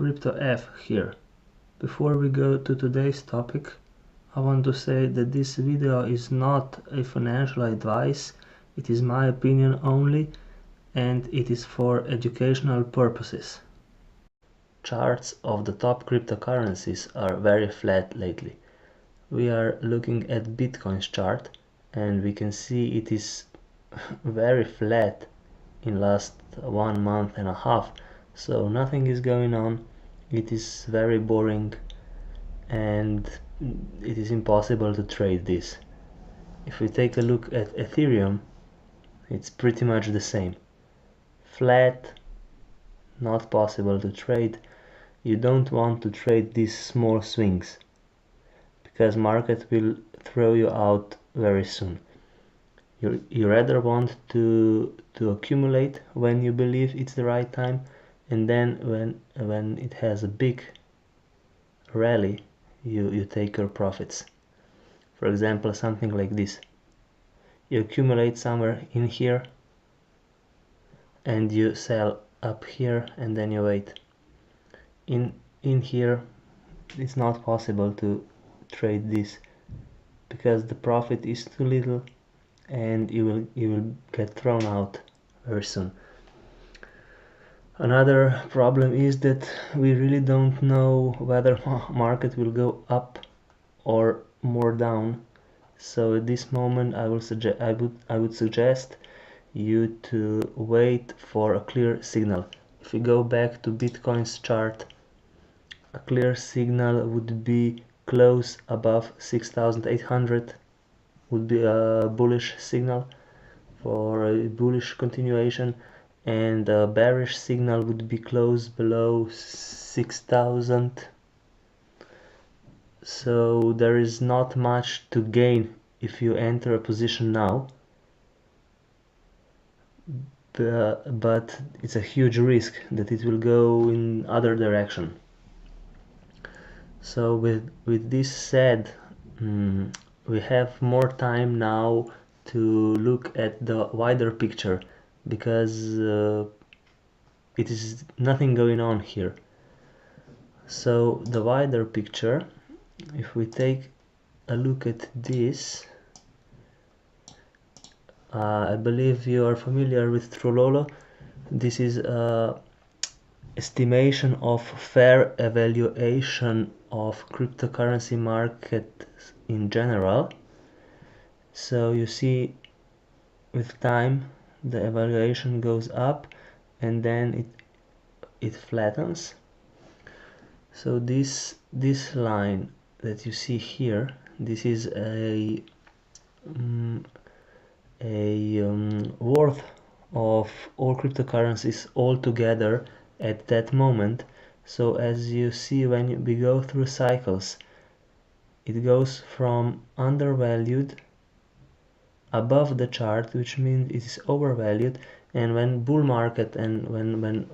Crypto F here. Before we go to today's topic, I want to say that this video is not a financial advice, it is my opinion only, and it is for educational purposes. Charts of the top cryptocurrencies are very flat lately. We are looking at Bitcoin's chart and we can see it is very flat in last 1 month and a half, so nothing is going on. It is very boring and it is impossible to trade this. If we take a look at Ethereum, it's pretty much the same. Flat, not possible to trade. You don't want to trade these small swings because market will throw you out very soon. You rather want to accumulate when you believe it's the right time, and then when it has a big rally, you take your profits. For example, something like this. You accumulate somewhere in here and you sell up here and then you wait. In here it's not possible to trade this because the profit is too little and you will get thrown out very soon. Another problem is that we really don't know whether market will go up or more down. So at this moment I would suggest you to wait for a clear signal. If we go back to Bitcoin's chart, a clear signal would be close above 6,800, would be a bullish signal for a bullish continuation, and a bearish signal would be close below 6,000. So there is not much to gain if you enter a position now, but it's a huge risk that it will go in other direction. So with this said, we have more time now to look at the wider picture because it is nothing going on here. So the wider picture, if we take a look at this, I believe you are familiar with Trulolo. This is estimation of fair evaluation of cryptocurrency market in general. So you see with time the evaluation goes up and then it flattens. So this line that you see here, this is a worth of all cryptocurrencies all together at that moment. So as you see, when we go through cycles, it goes from undervalued above the chart, which means it is overvalued, and when bull market and when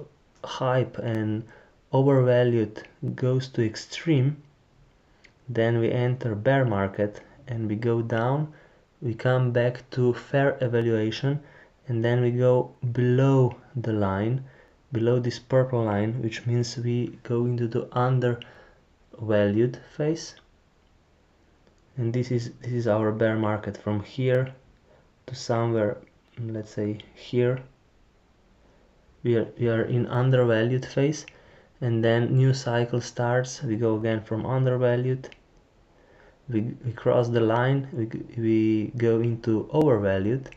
hype and overvalued goes to extreme, then we enter bear market and we go down, we come back to fair evaluation, and then we go below the line, below this purple line, which means we go into the undervalued phase, and this is our bear market. From here to somewhere, let's say here, we are in undervalued phase, and then new cycle starts. We go again from undervalued, we cross the line, we go into overvalued,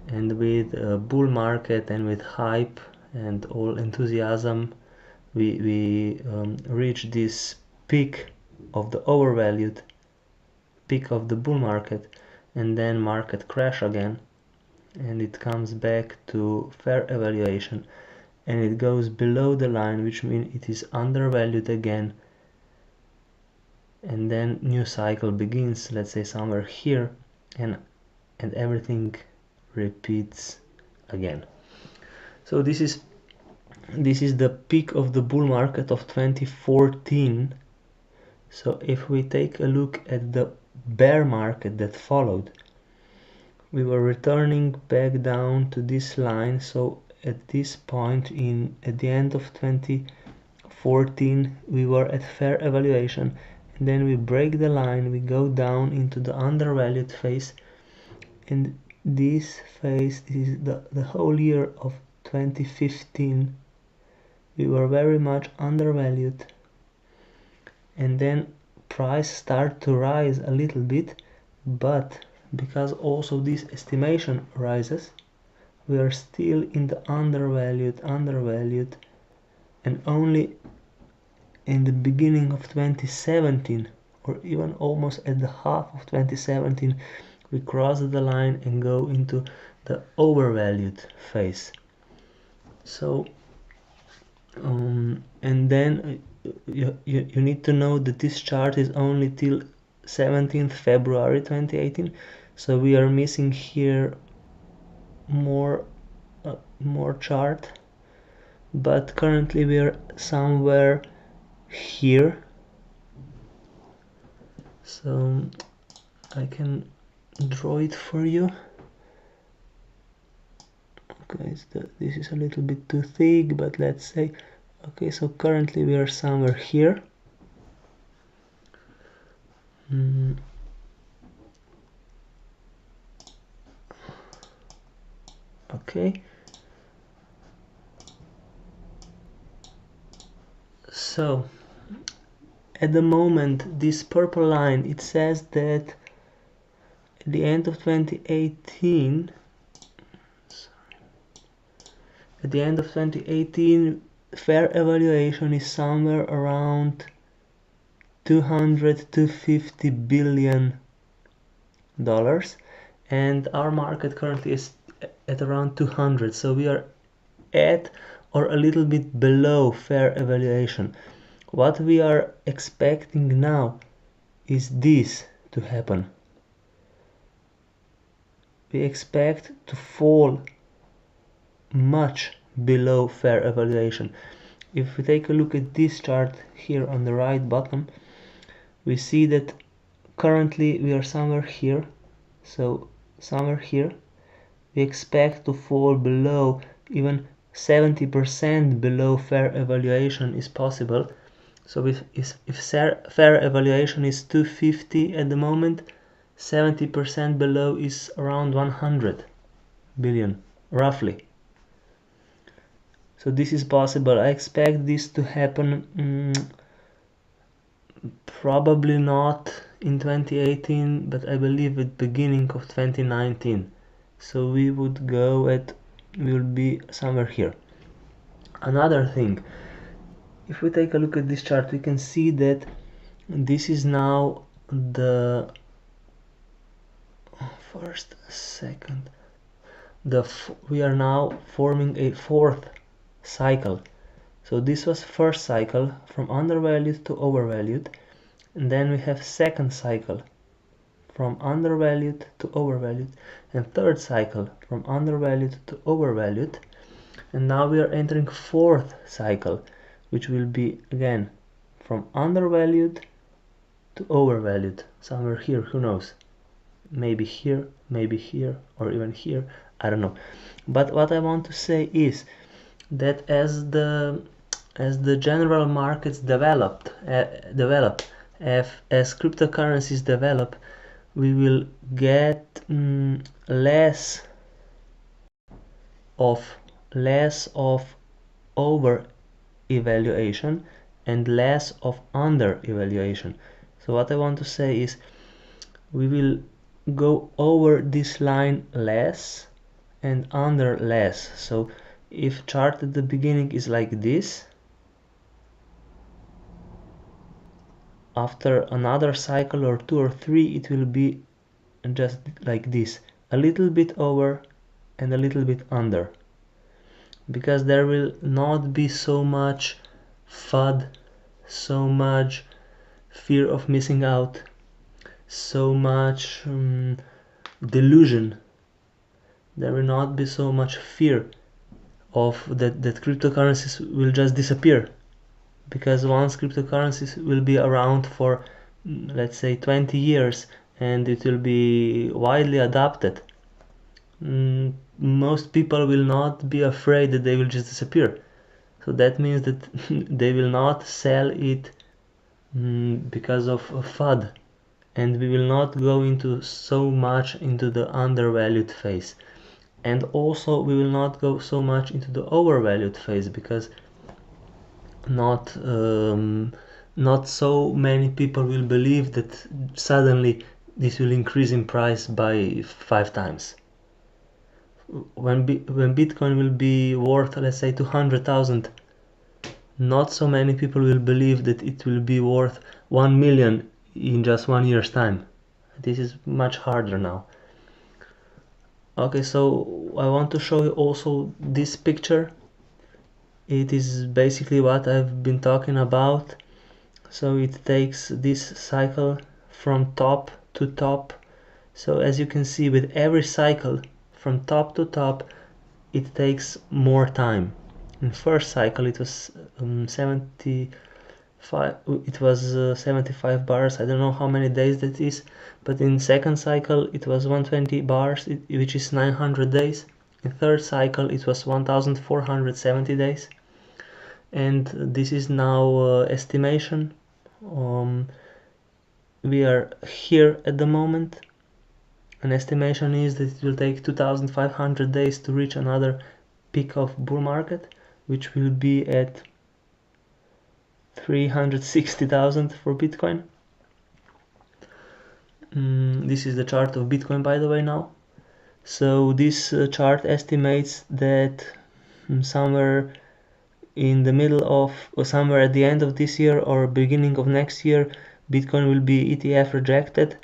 and with bull market and with hype and all enthusiasm, we reach this peak of the overvalued, peak of the bull market, and then market crash again, and it comes back to fair evaluation and it goes below the line, which means it is undervalued again, and then new cycle begins, let's say somewhere here, and everything repeats again. So this is the peak of the bull market of 2014. So if we take a look at the bear market that followed, we were returning back down to this line. So at this point at the end of 2014, 14 we were at fair evaluation, and then we break the line, we go down into the undervalued phase, and this phase is the whole year of 2015. We were very much undervalued, and then price start to rise a little bit, but because also this estimation rises, we are still in the undervalued, and only in the beginning of 2017, or even almost at the half of 2017, we cross the line and go into the overvalued phase. So and then you need to know that this chart is only till 17th February 2018, so we are missing here more chart, but currently we are somewhere here, so I can draw it for you. Okay, this is a little bit too thick, but let's say, okay, so currently we are somewhere here. Okay, so at the moment this purple line, it says that at the end of 2018, at the end of 2018, fair evaluation is somewhere around 250 billion dollars, and our market currently is at around 200, so we are at or a little bit below fair evaluation. What we are expecting now is this to happen. We expect to fall much below fair evaluation. If we take a look at this chart here on the right bottom, we see that currently we are somewhere here, so somewhere here. We expect to fall below, even 70% below fair evaluation is possible. So if fair evaluation is 250 at the moment, 70% below is around 100 billion, roughly. So this is possible. I expect this to happen probably not in 2018, but I believe at beginning of 2019. So we will be somewhere here. Another thing, if we take a look at this chart, we can see that this is now the we are now forming a fourth cycle. So this was first cycle from undervalued to overvalued, and then we have second cycle from undervalued to overvalued, and third cycle from undervalued to overvalued, and now we are entering fourth cycle, which will be again from undervalued to overvalued, somewhere here, who knows, maybe here, or even here, I don't know. But what I want to say is that as the general markets develop, as cryptocurrencies develop, we will get less of over evaluation and less of under evaluation. So what I want to say is we will go over this line less and under less. So if chart at the beginning is like this, after another cycle or 2 or 3 it will be just like this, a little bit over and a little bit under, because there will not be so much FUD, so much fear of missing out, so much delusion. There will not be so much fear of that cryptocurrencies will just disappear, because once cryptocurrencies will be around for let's say 20 years and it will be widely adopted, most people will not be afraid that they will just disappear. So that means that they will not sell it because of FUD, and we will not go into so much into the undervalued phase, and also we will not go so much into the overvalued phase, because not so many people will believe that suddenly this will increase in price by 5 times. When Bitcoin will be worth, let's say, 200,000, not so many people will believe that it will be worth 1 million in just 1 year's time. This is much harder now. Okay, so I want to show you also this picture. It is basically what I've been talking about. So it takes this cycle from top to top. So as you can see, with every cycle from top to top, it takes more time. In first cycle it was 75 bars. I don't know how many days that is, but in second cycle it was 120 bars, which is 900 days. In third cycle it was 1470 days, and this is now estimation. We are here at the moment. An estimation is that it will take 2500 days to reach another peak of bull market, which will be at 360,000 for Bitcoin. This is the chart of Bitcoin, by the way, now. So this chart estimates that somewhere in the middle of, or somewhere at the end of this year or beginning of next year, Bitcoin will be ETF rejected,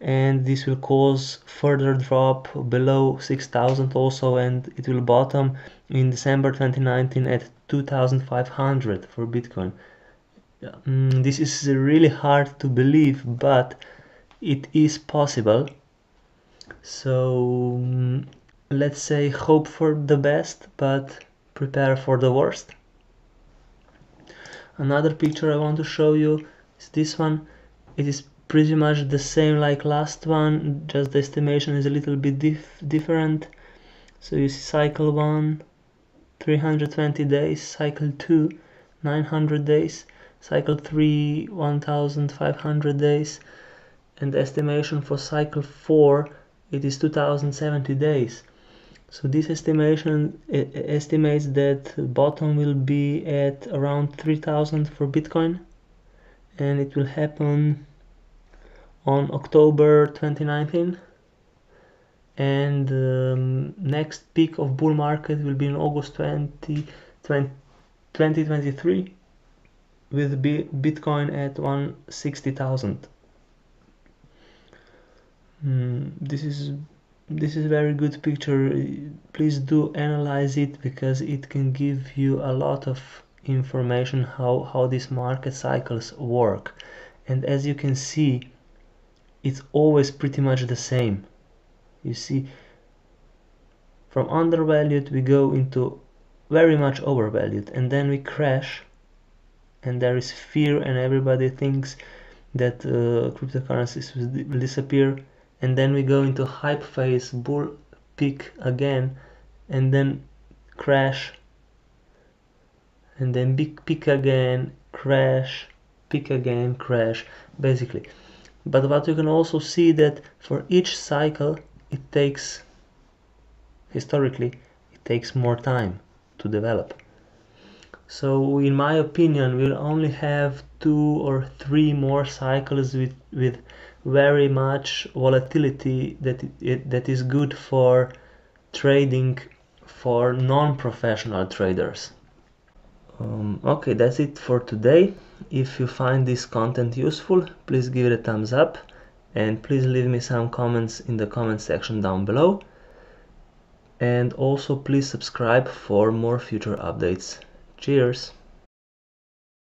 and this will cause further drop below 6,000 also, and it will bottom in December 2019 at 2,500 for Bitcoin. This is really hard to believe, but it is possible. So let's say hope for the best, but prepare for the worst. Another picture I want to show you is this one. It is pretty much the same like last one, just the estimation is a little bit different. So you see cycle 1, 320 days, cycle 2, 900 days, cycle 3, 1500 days, and the estimation for cycle 4, it is 2070 days. So this estimation estimates that bottom will be at around 3000 for Bitcoin, and it will happen on October 2019, and next peak of bull market will be in August 2023 with Bitcoin at 160,000. This is a very good picture. Please do analyze it, because it can give you a lot of information how these market cycles work. And as you can see, it's always pretty much the same. You see, from undervalued we go into very much overvalued, and then we crash, and there is fear, and everybody thinks that cryptocurrencies will disappear, and then we go into hype phase, bull peak again, and then crash, and then big peak again, crash, peak again, crash, basically. But what you can also see that for each cycle it takes, historically, it takes more time to develop. So in my opinion, we'll only have 2 or 3 more cycles with very much volatility that is good for trading for non-professional traders. Okay, that's it for today. If you find this content useful, please give it a thumbs up, and please leave me some comments in the comment section down below, and also please subscribe for more future updates. Cheers!